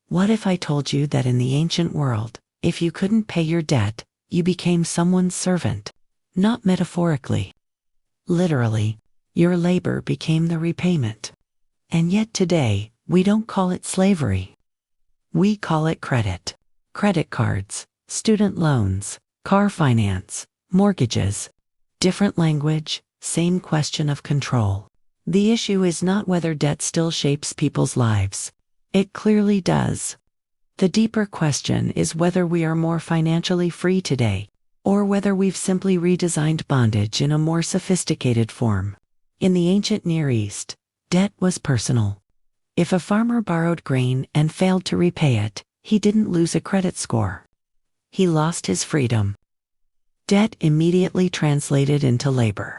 What if I told you that in the ancient world, if you couldn't pay your debt, you became someone's servant? Not metaphorically. Literally, your labor became the repayment. And yet today, we don't call it slavery. We call it credit. Credit cards, student loans, car finance, mortgages. Different language, same question of control. The issue is not whether debt still shapes people's lives. It clearly does. The deeper question is whether we are more financially free today, or whether we've simply redesigned bondage in a more sophisticated form. In the ancient Near East, debt was personal. If a farmer borrowed grain and failed to repay it, he didn't lose a credit score. He lost his freedom. Debt immediately translated into labor.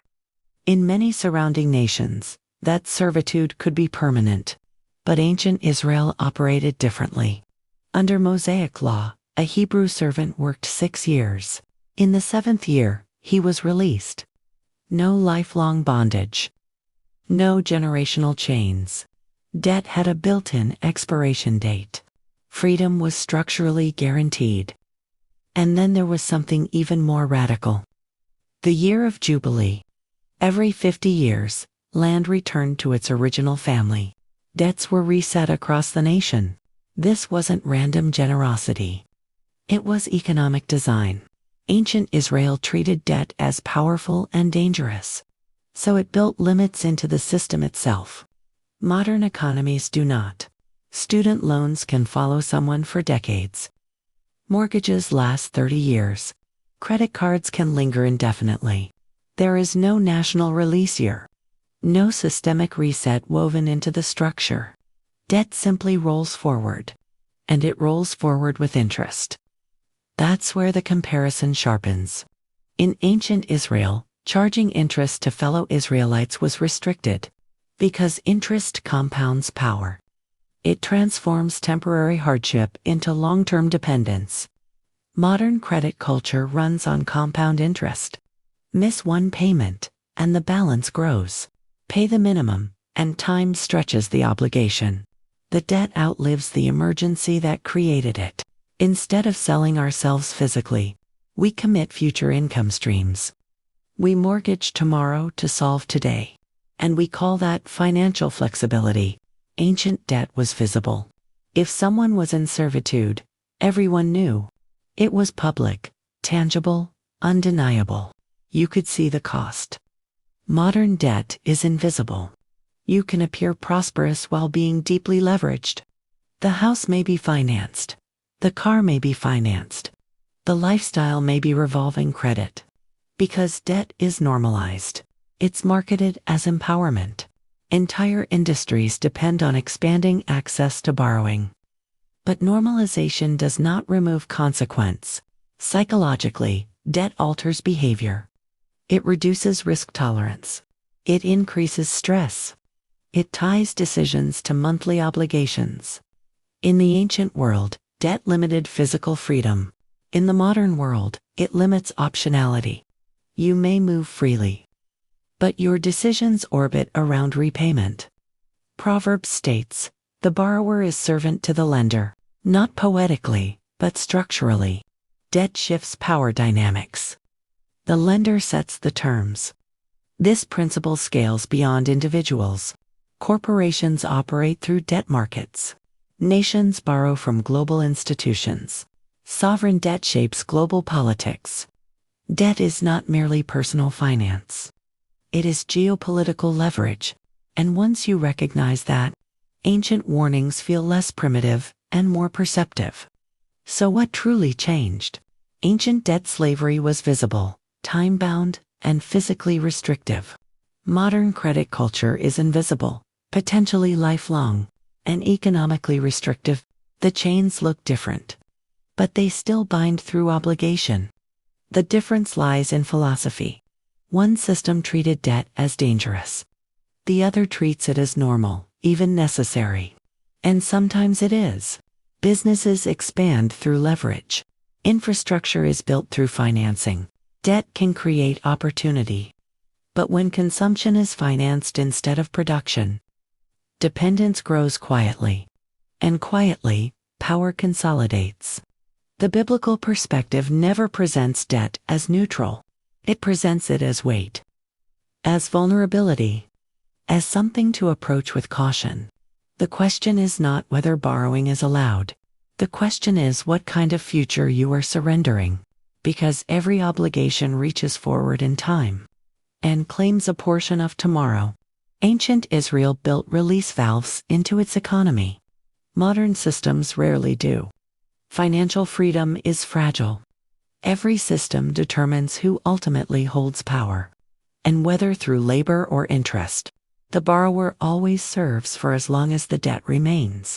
In many surrounding nations, that servitude could be permanent. But ancient Israel operated differently. Under Mosaic law, a Hebrew servant worked 6 years. In the 7th year, he was released. No lifelong bondage. No generational chains. Debt had a built-in expiration date. Freedom was structurally guaranteed. And then there was something even more radical. The Year of Jubilee. Every 50 years, land returned to its original family. Debts were reset across the nation. This wasn't random generosity. It was economic design. Ancient Israel treated debt as powerful and dangerous. So it built limits into the system itself. Modern economies do not. Student loans can follow someone for decades. Mortgages last 30 years. Credit cards can linger indefinitely. There is no national release year. No systemic reset woven into the structure. Debt simply rolls forward. And it rolls forward with interest. That's where the comparison sharpens. In ancient Israel, charging interest to fellow Israelites was restricted. Because interest compounds power. It transforms temporary hardship into long-term dependence. Modern credit culture runs on compound interest. Miss one payment, and the balance grows. Pay the minimum, and time stretches the obligation. The debt outlives the emergency that created it. Instead of selling ourselves physically, we commit future income streams. We mortgage tomorrow to solve today. And we call that financial flexibility. Ancient debt was visible. If someone was in servitude, everyone knew. It was public, tangible, undeniable. You could see the cost. Modern debt is invisible. You can appear prosperous while being deeply leveraged. The house may be financed. The car may be financed. The lifestyle may be revolving credit. Because debt is normalized. It's marketed as empowerment. Entire industries depend on expanding access to borrowing. But normalization does not remove consequence. Psychologically, debt alters behavior. It reduces risk tolerance. It increases stress. It ties decisions to monthly obligations. In the ancient world, debt limited physical freedom. In the modern world, it limits optionality. You may move freely. But your decisions orbit around repayment. Proverbs states, the borrower is servant to the lender, not poetically, but structurally. Debt shifts power dynamics. The lender sets the terms. This principle scales beyond individuals. Corporations operate through debt markets. Nations borrow from global institutions. Sovereign debt shapes global politics. Debt is not merely personal finance. It is geopolitical leverage. And once you recognize that, ancient warnings feel less primitive and more perceptive. So what truly changed? Ancient debt slavery was visible, time-bound, and physically restrictive. Modern credit culture is invisible, potentially lifelong, and economically restrictive. The chains look different. But they still bind through obligation. The difference lies in philosophy. One system treated debt as dangerous. The other treats it as normal, even necessary. And sometimes it is. Businesses expand through leverage. Infrastructure is built through financing. Debt can create opportunity. But when consumption is financed instead of production, dependence grows quietly. And quietly, power consolidates. The biblical perspective never presents debt as neutral. It presents it as weight, as vulnerability, as something to approach with caution. The question is not whether borrowing is allowed. The question is what kind of future you are surrendering, because every obligation reaches forward in time and claims a portion of tomorrow. Ancient Israel built release valves into its economy. Modern systems rarely do. Financial freedom is fragile. Every system determines who ultimately holds power, and whether through labor or interest. The borrower always serves for as long as the debt remains.